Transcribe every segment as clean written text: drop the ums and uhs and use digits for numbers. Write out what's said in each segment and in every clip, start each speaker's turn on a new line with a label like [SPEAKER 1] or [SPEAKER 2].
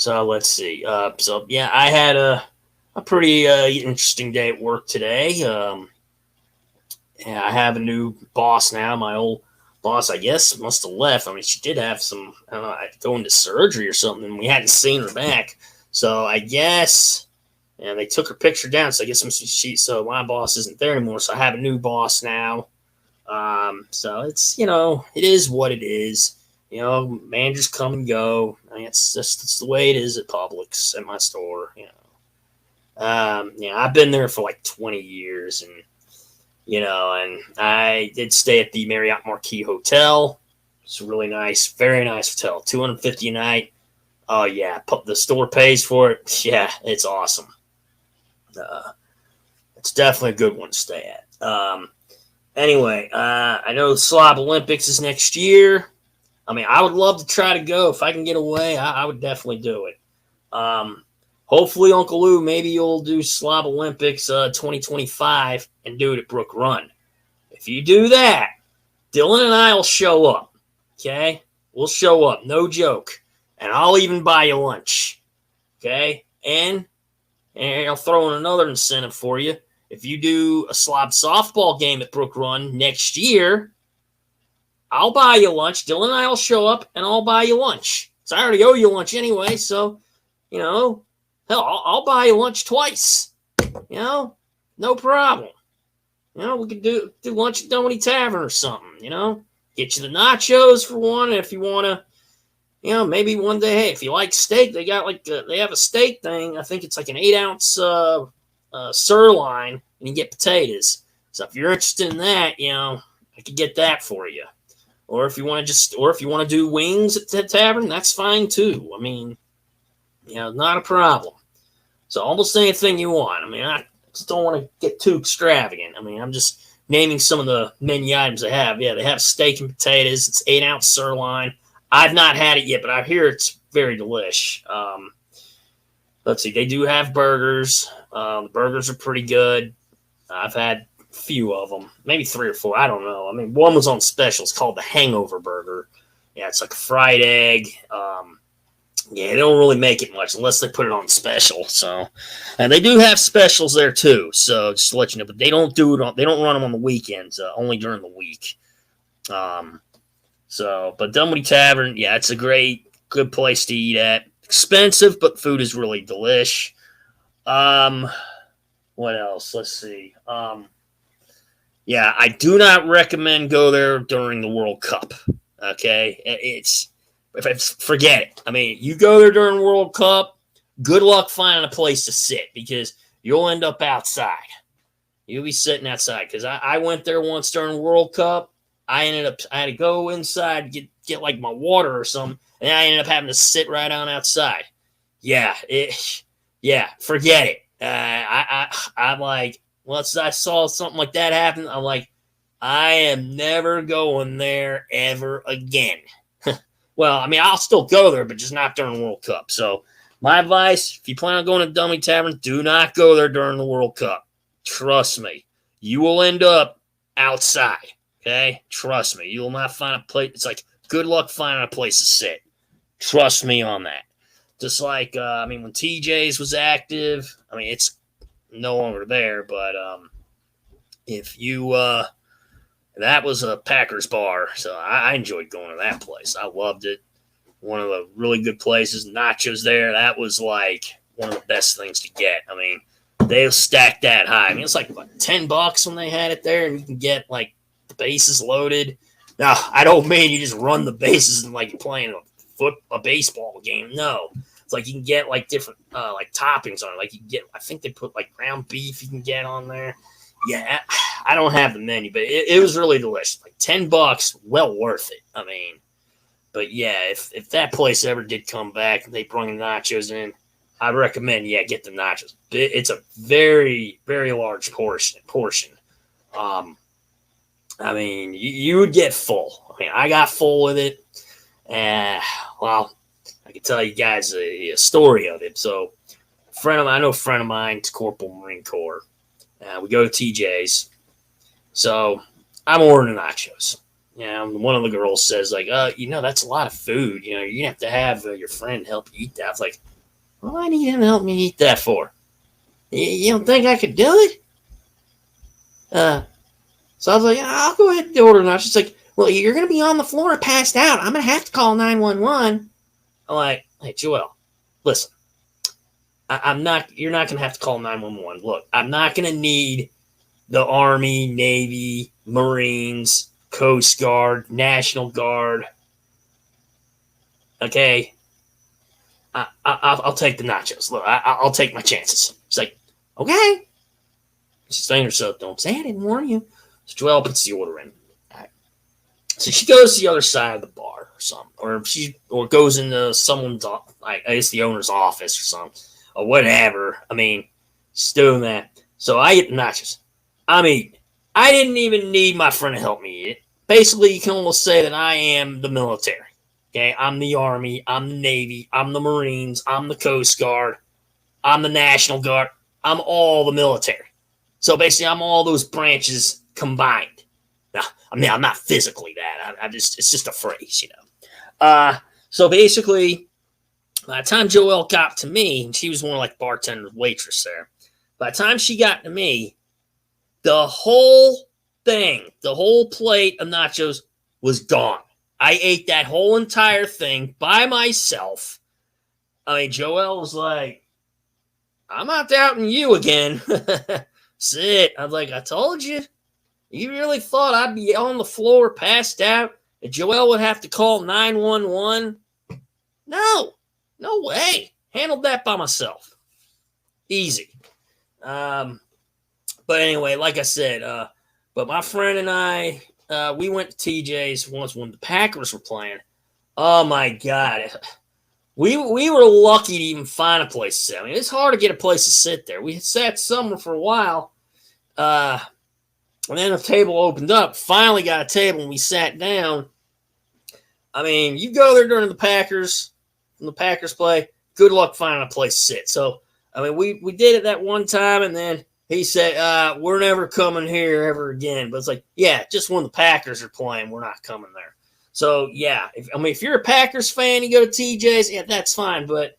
[SPEAKER 1] So let's see. Yeah, I had a pretty interesting day at work today. Yeah, I have a new boss now. My old boss, I guess, must have left. I mean, she did have some, I don't know, go into surgery or something, and we hadn't seen her back. So I guess, and they took her picture down. So I guess so my boss isn't there anymore. So I have a new boss now. So it's, it is what it is. Managers come and go. I mean, it's the way it is at Publix at my store. I've been there for like 20 years, and I did stay at the Marriott Marquis Hotel. It's a really nice, very nice hotel. $250 a night. Oh yeah, the store pays for it. Yeah, it's awesome. It's definitely a good one to stay at. Anyway, I know the Slob Olympics is next year. I mean, I would love to try to go. If I can get away, I would definitely do it. Hopefully, Uncle Lou, maybe you'll do Slob Olympics 2025 and do it at Brook Run. If you do that, Dylan and I will show up. Okay? We'll show up. No joke. And I'll even buy you lunch. Okay? And I'll throw in another incentive for you. If you do a Slob softball game at Brook Run next year, I'll buy you lunch. Dylan and I will show up, and I'll buy you lunch. So I already owe you lunch anyway, so, hell, I'll buy you lunch twice. No problem. We could do lunch at Dunwoody Tavern or something, Get you the nachos for one, and if you want to, maybe one day, hey, if you like steak, they got they have a steak thing. I think it's like an 8-ounce sirloin, and you get potatoes. So if you're interested in that, I could get that for you. Or if you want to do wings at the tavern, that's fine too. I mean, not a problem. So almost anything you want. I mean, I just don't want to get too extravagant. I mean, I'm just naming some of the menu items they have. Yeah, they have steak and potatoes. It's 8-ounce sirloin. I've not had it yet, but I hear it's very delish. Let's see. They do have burgers. The burgers are pretty good. I've had a few of them, maybe 3 or 4. I don't know. I mean, one was on special. It's called the Hangover Burger. Yeah, it's like a fried egg. Yeah, they don't really make it much unless they put it on special. So, and they do have specials there too. So just to let you know, but they don't they don't run them on the weekends. Only during the week. But Dunwoody Tavern, yeah, it's a good place to eat at. Expensive, but food is really delish. What else? Let's see. Yeah, I do not recommend go there during the World Cup. Okay, forget it. I mean, you go there during World Cup, good luck finding a place to sit because you'll end up outside. You'll be sitting outside because I went there once during World Cup. I had to go inside, get like my water or something, and I ended up having to sit right on outside. Yeah, forget it. I'm like, once I saw something like that happen, I'm like, I am never going there ever again. Well, I mean, I'll still go there, but just not during the World Cup. So my advice, if you plan on going to Dummy Tavern, do not go there during the World Cup. Trust me. You will end up outside. Okay? Trust me. You will not find a place. It's like, good luck finding a place to sit. Trust me on that. Just like, when TJ's was active, I mean, it's no longer there, but if you, that was a Packers bar, so I enjoyed going to that place. I loved it. One of the really good places. Nachos there, that was like one of the best things to get. I mean, they'll stack that high. I mean, it's like what, $10 when they had it there, and you can get like the bases loaded. Now, I don't mean you just run the bases and like you're playing a baseball game. No, it's like you can get like different like toppings on it. Like you can get, I think they put like ground beef you can get on there. Yeah, I don't have the menu, but it was really delicious. Like $10, well worth it. I mean, but yeah, if that place ever did come back and they bring the nachos in, I'd recommend, get the nachos. It's a very, very large portion. I mean, you would get full. I mean, I got full with it. Well, I can tell you guys a story of it. So, I know a friend of mine, it's Corporal Marine Corps. We go to TJ's. So, I'm ordering nachos. One of the girls says, like, that's a lot of food. You're going to have to have your friend help you eat that. I was like, What do I need him to help me eat that for? You don't think I could do it? So I was like, I'll go ahead and order nachos. She's like, well, you're going to be on the floor passed out. I'm going to have to call 911. I'm like, hey, Joel, listen, I'm not, you're not going to have to call 911. Look, I'm not going to need the Army, Navy, Marines, Coast Guard, National Guard. Okay. I'll take the nachos. Look, I'll take my chances. She's like, okay. She's saying to herself, don't say I didn't warn you. So Joelle puts the order in. Right. So she goes to the other side of the bar or something, or goes into someone's, I guess the owner's office or something, or whatever. I mean, she's doing that. So I get the nachos. I'm eating. I didn't even need my friend to help me eat it. Basically, you can almost say that I am the military. Okay, I'm the Army, I'm the Navy, I'm the Marines, I'm the Coast Guard, I'm the National Guard, I'm all the military. So basically, I'm all those branches combined. Now, I mean, I'm not physically that. It's just a phrase, you know. So basically, by the time Joelle got to me, and she was more like bartender, waitress there. By the time she got to me, the whole thing, the whole plate of nachos was gone. I ate that whole entire thing by myself. I mean, Joelle was like, I'm not doubting you again. That's it. I was like, I told you. You really thought I'd be on the floor passed out and Joelle would have to call 911? No way. Handled that by myself. Easy. But anyway, like I said, but my friend and I, we went to TJ's once when the Packers were playing. Oh my God. We were lucky to even find a place to sit. I mean, it's hard to get a place to sit there. We sat somewhere for a while. And then the table opened up. Finally got a table and we sat down. I mean, you go there during the Packers play, good luck finding a place to sit. So, I mean, we did it that one time and then he said, we're never coming here ever again. But it's like, yeah, just when the Packers are playing, we're not coming there. So, yeah, if you're a Packers fan, you go to TJ's, yeah, that's fine. But,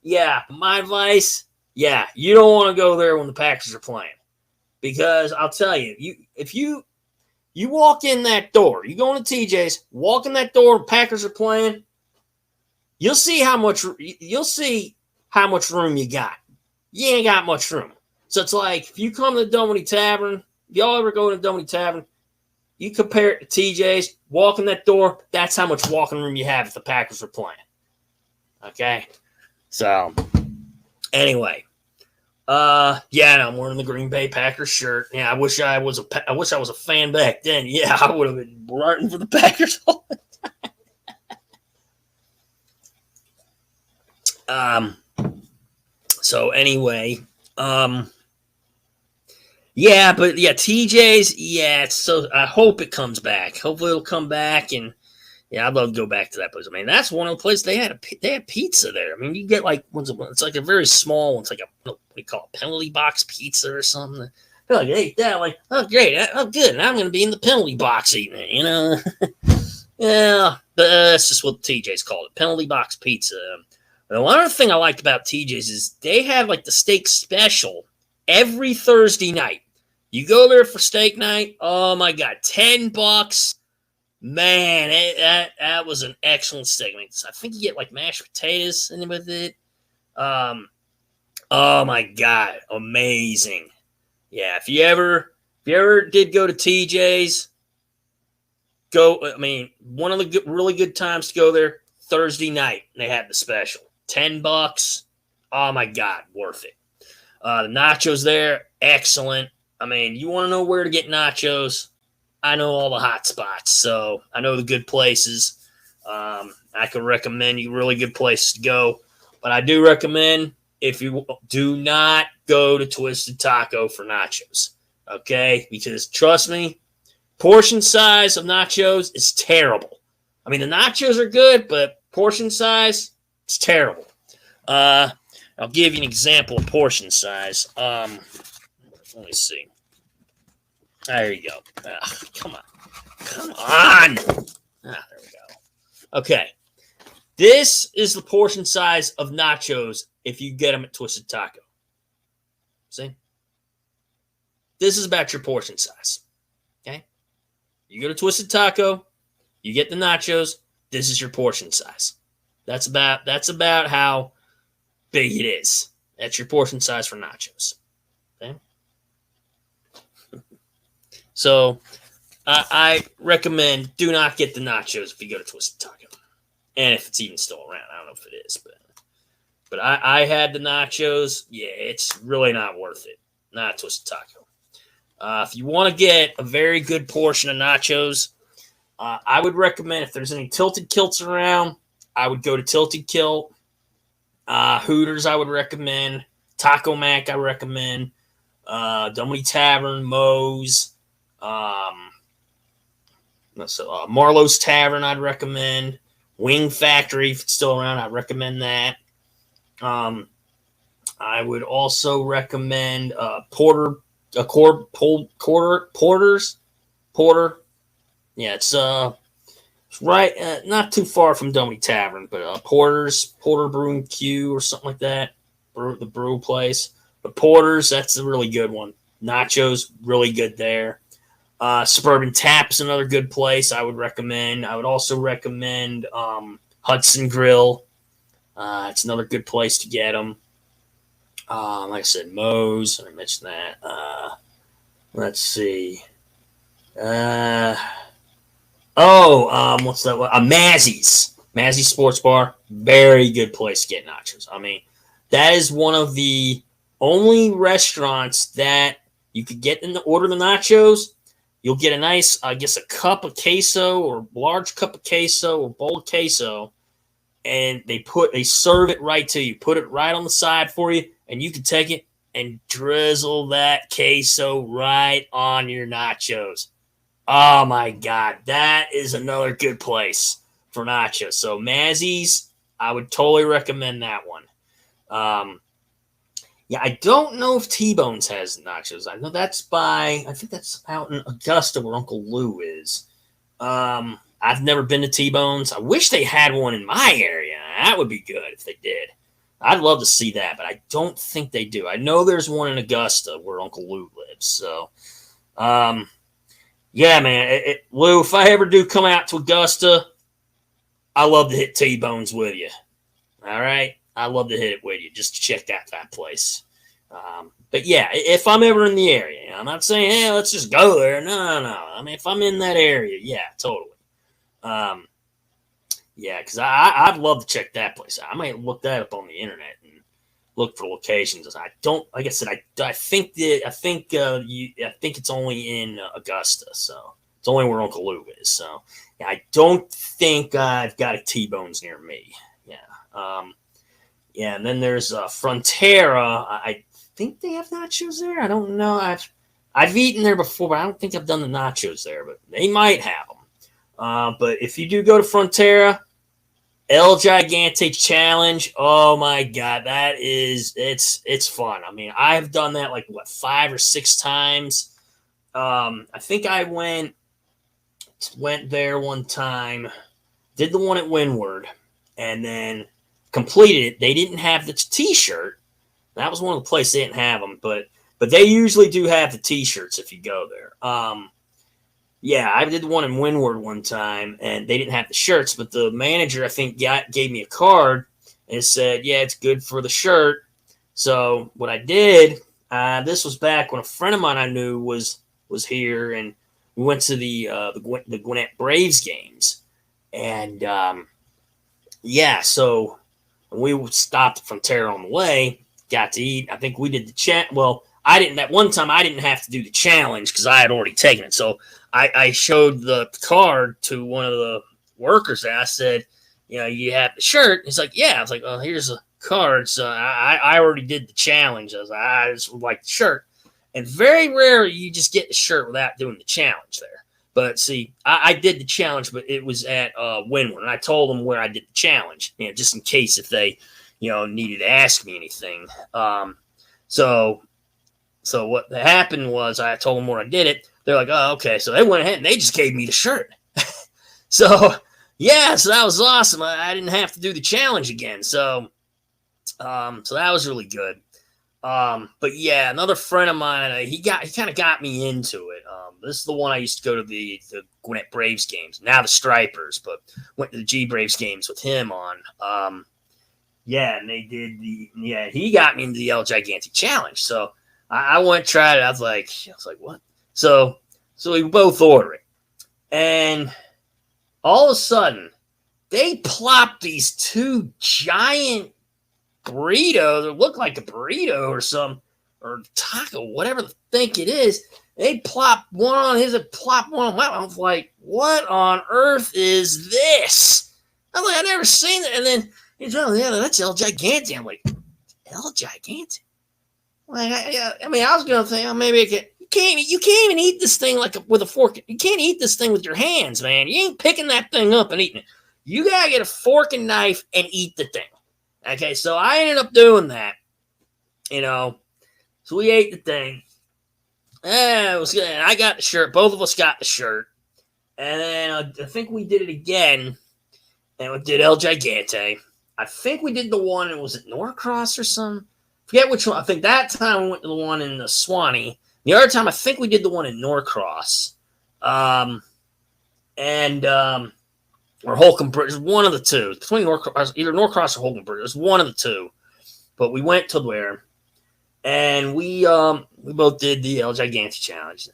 [SPEAKER 1] yeah, my advice, yeah, you don't want to go there when the Packers are playing. Because I'll tell you, if you walk in that door, you go into TJ's, walk in that door, Packers are playing, you'll see how much room you got. You ain't got much room. So it's like, if you come to the Dominy Tavern, if y'all ever go to the Dominy Tavern, you compare it to TJ's, walk in that door, that's how much walking room you have if the Packers are playing. Okay? So, anyway. Yeah, I'm wearing the Green Bay Packers shirt. Yeah, I wish I was a fan back then. Yeah, I would have been rooting for the Packers all the time. So anyway, yeah, but yeah, TJ's, yeah, so I hope it comes back. Hopefully it'll come back, and yeah, I'd love to go back to that place. I mean, that's one of the places they had pizza there. I mean, you get like it's like a very small one. It's like what do you call it, penalty box pizza or something. They're like, hey, that, like, oh great, oh good, now I'm going to be in the penalty box eating it, you know. Yeah, but that's just what TJ's called it, penalty box pizza. And one other thing I liked about TJ's is they have like the steak special every Thursday night. You go there for steak night. Oh my God, $10. Man, that was an excellent steak. I mean, I think you get like mashed potatoes in with it. Oh my God, amazing. Yeah, if you ever did go to TJ's, go. I mean, one of the really good times to go there, Thursday night. They had the special, $10. Oh my God, worth it. The nachos there, excellent. I mean, you want to know where to get nachos? I know all the hot spots, so I know the good places. I can recommend you really good places to go. But I do recommend, if you do not go to Twisted Taco for nachos, okay? Because trust me, portion size of nachos is terrible. I mean, the nachos are good, but portion size, it's terrible. I'll give you an example of portion size. Let me see. There you go. Come on. There we go. Okay. This is the portion size of nachos if you get them at Twisted Taco. See? This is about your portion size. Okay? You go to Twisted Taco, you get the nachos, this is your portion size. That's about how big it is. That's your portion size for nachos. Okay? So I recommend do not get the nachos if you go to Twisted Taco. And if it's even still around. I don't know if it is, but I had the nachos. Yeah, it's really not worth it. Not Twisted Taco. If you want to get a very good portion of nachos, I would recommend if there's any Tilted Kilts around, I would go to Tilted Kilt. Hooters, I would recommend. Taco Mac, I recommend. Dunwoody Tavern, Moe's. Marlowe's Tavern, I'd recommend. Wing Factory, if it's still around, I'd recommend that. I would also recommend Porter. Yeah, it's right, not too far from Dunwoody Tavern, but Porter Brew and Q or something like that. The brew place. But Porter's, that's a really good one. Nachos, really good there. Suburban Tap's another good place I would recommend. I would also recommend Hudson Grill. It's another good place to get them. Like I said, Moe's. I mentioned that. Let's see. What's that? Mazzy's. Mazzy's Sports Bar. Very good place to get nachos. I mean, that is one of the only restaurants that you could get in the order the nachos. You'll get a nice, I guess, a cup of queso or a large cup of queso or bowl of queso, and they serve it right to you. Put it right on the side for you, and you can take it and drizzle that queso right on your nachos. Oh my God, that is another good place for nachos. So Mazzy's, I would totally recommend that one. Yeah, I don't know if T-Bones has nachos. I know I think that's out in Augusta where Uncle Lou is. I've never been to T-Bones. I wish they had one in my area. That would be good if they did. I'd love to see that, but I don't think they do. I know there's one in Augusta where Uncle Lou lives. So, yeah, man. Lou, if I ever do come out to Augusta, I love to hit T-Bones with you. All right? I love to hit it with you just to check out that place. But yeah, if I'm ever in the area, I'm not saying, hey, let's just go there. No. I mean, if I'm in that area, yeah, totally. Yeah, because I'd love to check that place out. I might look that up on the internet and look for locations. I don't, like I said, I think it's only in Augusta, so it's only where Uncle Lou is. So yeah, I don't think I've got a T-Bones near me. Yeah. Yeah, and then there's Frontera. I think they have nachos there. I don't know. I've eaten there before, but I don't think I've done the nachos there. But they might have them. But if you do go to Frontera, El Gigante Challenge. Oh my God, it's fun. I mean, I've done that like 5 or 6 times. I think I went there one time, did the one at Windward, and then completed it. They didn't have the T-shirt. That was one of the places they didn't have them, but they usually do have the T-shirts if you go there. Yeah, I did one in Windward one time, and they didn't have the shirts, but the manager, I think, gave me a card and said, yeah, it's good for the shirt. So what I did, this was back when a friend of mine I knew was here, and we went to the Gwinnett Braves games. And, yeah, so we stopped from Frontera on the way, got to eat. I think we did the chat. Well, that one time I didn't have to do the challenge because I had already taken it. So I showed the card to one of the workers and I said, you have the shirt? He's like, yeah. I was like, oh, here's a card. So I already did the challenge. I just would like the shirt. And very rarely you just get the shirt without doing the challenge there. But see, I did the challenge, but it was at Windward. And I told them where I did the challenge, just in case if they, needed to ask me anything. So what happened was I told them where I did it. They're like, oh, okay. So they went ahead and they just gave me the shirt. So yeah, so that was awesome. I didn't have to do the challenge again. So that was really good. But yeah, another friend of mine, he kind of got me into it. This is the one I used to go to the Gwinnett Braves games, now the Stripers, but went to the G Braves games with him on. Yeah, and they did he got me into the El Gigante challenge. So I went tried it. I was like, what? So we both order it, and all of a sudden they plopped these two giant burrito that look like a burrito or some or taco, whatever the think it is. They plop one on his and plop one on my. I was like, what on earth is this? I'm like, I've never seen it. And then he's like, yeah, that's El Gigante. I'm like, El Gigante? Like, I mean, I was gonna think, oh, maybe I could. You can't even eat this thing like with a fork. You can't eat this thing with your hands, man. You ain't picking that thing up and eating it. You gotta get a fork and knife and eat the thing. Okay, so I ended up doing that, you know. So we ate the thing. It was good. I got the shirt. Both of us got the shirt. And then I think we did it again. And we did El Gigante. I think we did the one, was it Norcross or something? Forget which one. I think that time we went to the one in the Swanee. The other time, I think we did the one in Norcross. Or Holkenbridge, one of the two. Between Norcross, either Norcross or Holkenbridge. It was one of the two. But we went to there, and we both did the El Gigante challenge.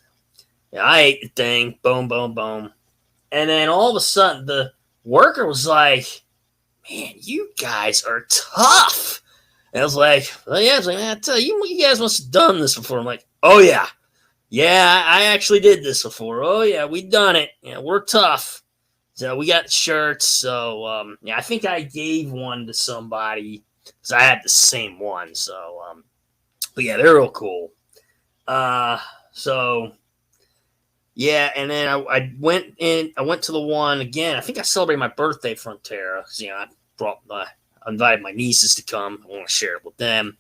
[SPEAKER 1] Yeah, I ate the thing. Boom, boom, boom. And then all of a sudden, the worker was like, man, you guys are tough. And I was like, well, yeah. I was like, man, I tell you, you guys must have done this before. I'm like, oh, yeah. Yeah, I actually did this before. Oh, yeah, we done it. Yeah, we're tough. So we got shirts. So, yeah, I think I gave one to somebody because I had the same one. So, but yeah, they're real cool. So, yeah, and then I went to the one again. I think I celebrated my birthday from Frontera because, I invited my nieces to come. I want to share it with them.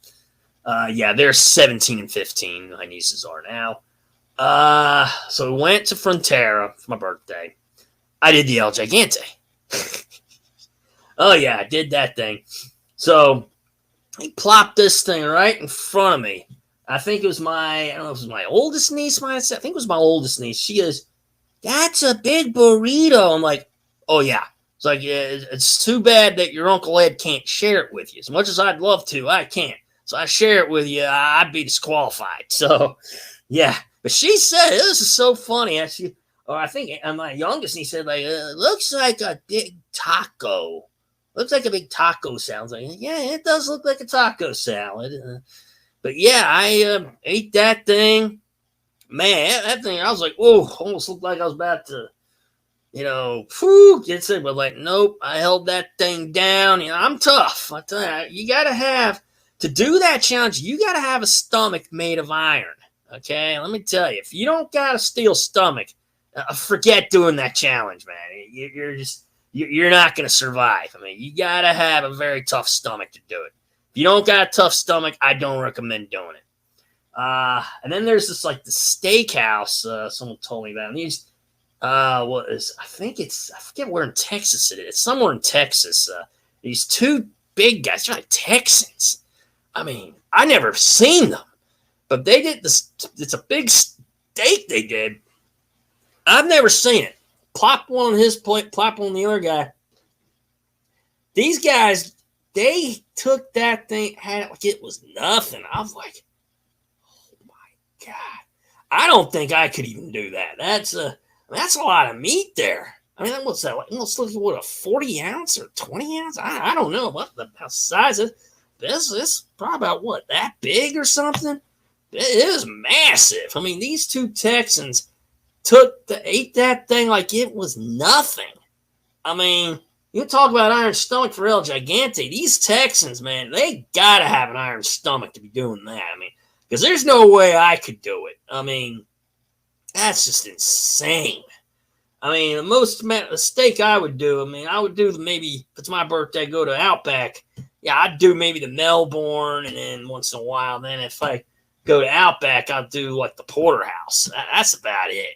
[SPEAKER 1] Yeah, they're 17 and 15. My nieces are now. So we went to Frontera for my birthday. I did the El Gigante. Oh, yeah, I did that thing. So he plopped this thing right in front of me. I think it was I don't know if it was my oldest niece. I think it was my oldest niece. She goes, that's a big burrito. I'm like, oh, yeah. It's like, yeah, it's too bad that your Uncle Ed can't share it with you. As much as I'd love to, I can't. So I share it with you, I'd be disqualified. So, yeah. But she said, this is so funny. I think my youngest niece said, like, it looks like a big taco. Looks like a big taco salad. Like, yeah, it does look like a taco salad. But yeah, I ate that thing. Man, that thing, I was like, whoa, almost looked like I was about to, get sick. But like, nope, I held that thing down. I'm tough. I tell you, to do that challenge, you got to have a stomach made of iron. Okay, let me tell you, if you don't got a steel stomach, forget doing that challenge, man. You're not going to survive. I mean, you got to have a very tough stomach to do it. If you don't got a tough stomach, I don't recommend doing it. And then there's this like the steakhouse. Someone told me about. And these, I forget where in Texas it is. It's somewhere in Texas. These two big guys, they're like Texans. I mean, I never seen them, but they did this. It's a big steak they did. I've never seen it. Plop one on his plate, plop one on the other guy. These guys, they took that thing, had it like it was nothing. I was like, oh my God. I don't think I could even do that. That's a lot of meat there. I mean, what's that? Let's look at what, a 40 ounce or 20 ounce? I don't know what the size is. This is probably about what, that big or something? It is massive. I mean, these two Texans ate that thing like it was nothing. I mean, you talk about iron stomach for El Gigante. These Texans, man, they gotta have an iron stomach to be doing that. I mean, because there's no way I could do it. I mean, that's just insane. I mean, the most amount of steak I would do, I would do maybe, if it's my birthday, go to Outback. Yeah, I'd do maybe the Melbourne, and then once in a while, then if I go to Outback, I'll do like the Porterhouse. That's about it.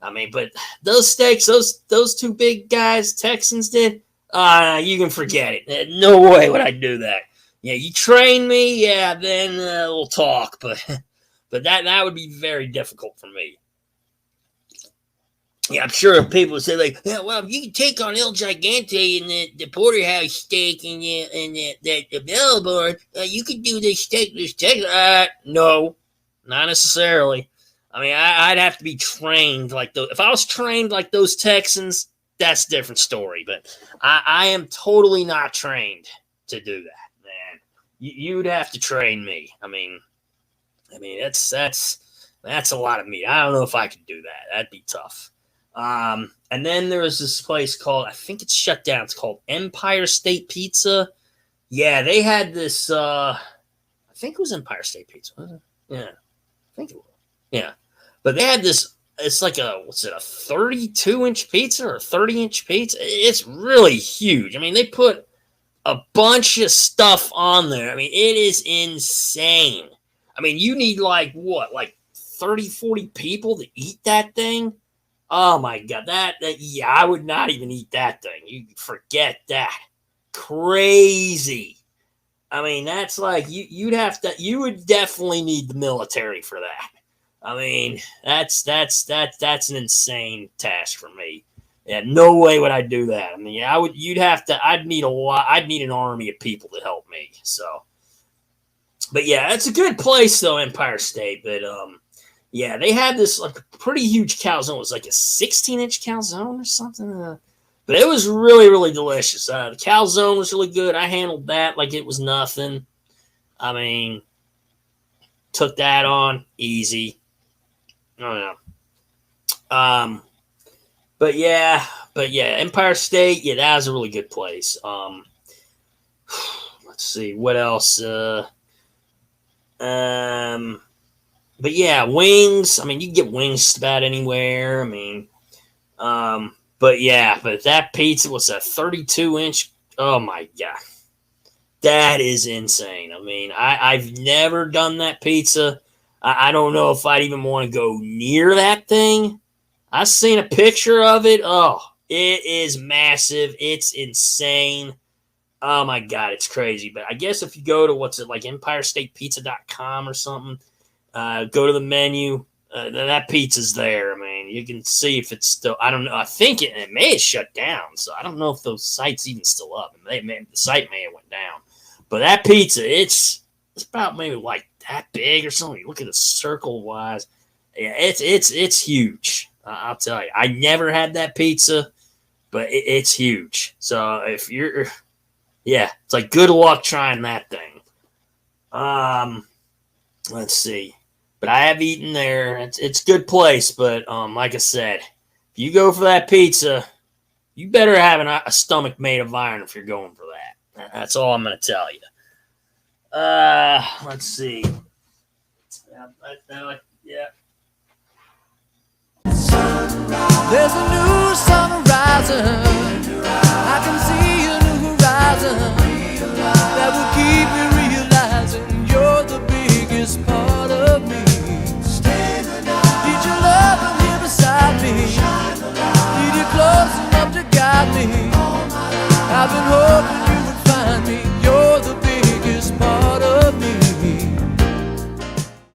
[SPEAKER 1] I mean, but those steaks, those two big guys, Texans did. You can forget it. No way would I do that. Yeah, you train me, yeah, then we'll talk. But but that would be very difficult for me. Yeah, I'm sure people say like, yeah, well, if you can take on El Gigante and the porterhouse steak and the billboard, you can do this steak. No, not necessarily. I mean, I'd have to be trained like those. If I was trained like those Texans, that's a different story. But I am totally not trained to do that, man. You'd have to train me. I mean, that's a lot of meat. I don't know if I could do that. That'd be tough. And then there was this place called, I think it's shut down. It's called Empire State Pizza. Yeah, they had this. I think it was Empire State Pizza. Was it? Yeah, I think it was. Yeah, but they had this. It's like a 32-inch pizza or a 30-inch pizza. It's really huge. I mean, they put a bunch of stuff on there. I mean, it is insane. I mean, you need like 30, 40 people to eat that thing. Oh my God, yeah, I would not even eat that thing. You forget that. Crazy. I mean, that's like you would definitely need the military for that. I mean, that's an insane task for me. Yeah, no way would I do that. I mean, I'd need an army of people to help me. So, but yeah, it's a good place though, Empire State. But yeah, they had this like pretty huge calzone. It was like a 16-inch calzone or something. But it was really, really delicious. The calzone was really good. I handled that like it was nothing. I mean, took that on easy. I don't know. But yeah, Empire State, yeah, that was a really good place. Let's see, what else? But yeah, wings. I mean, you can get wings just about anywhere. I mean, but that pizza was a 32-inch. Oh my God. That is insane. I mean, I've never done that pizza. I don't know if I'd even want to go near that thing. I've seen a picture of it. Oh, it is massive. It's insane. Oh my God, it's crazy. But I guess if you go to like EmpireStatePizza.com or something, go to the menu. That pizza's there. I mean, you can see if it's still. I don't know. I think it may have shut down. So I don't know if those sites even still up. The site may have went down. But that pizza, it's about maybe like that big or something. You look at the circle wise. Yeah, it's huge. I'll tell you. I never had that pizza, but it's huge. So if you're, yeah, it's like good luck trying that thing. Let's see. But I have eaten there. It's a good place, but like I said, if you go for that pizza, you better have a stomach made of iron if you're going for that. That's all I'm going to tell you. Let's see. Yeah.
[SPEAKER 2] There's a new sun rising. I can see a new horizon that will keep me realizing you're the biggest part of me. Need your love and here beside me. Need you close enough to guide me. I've been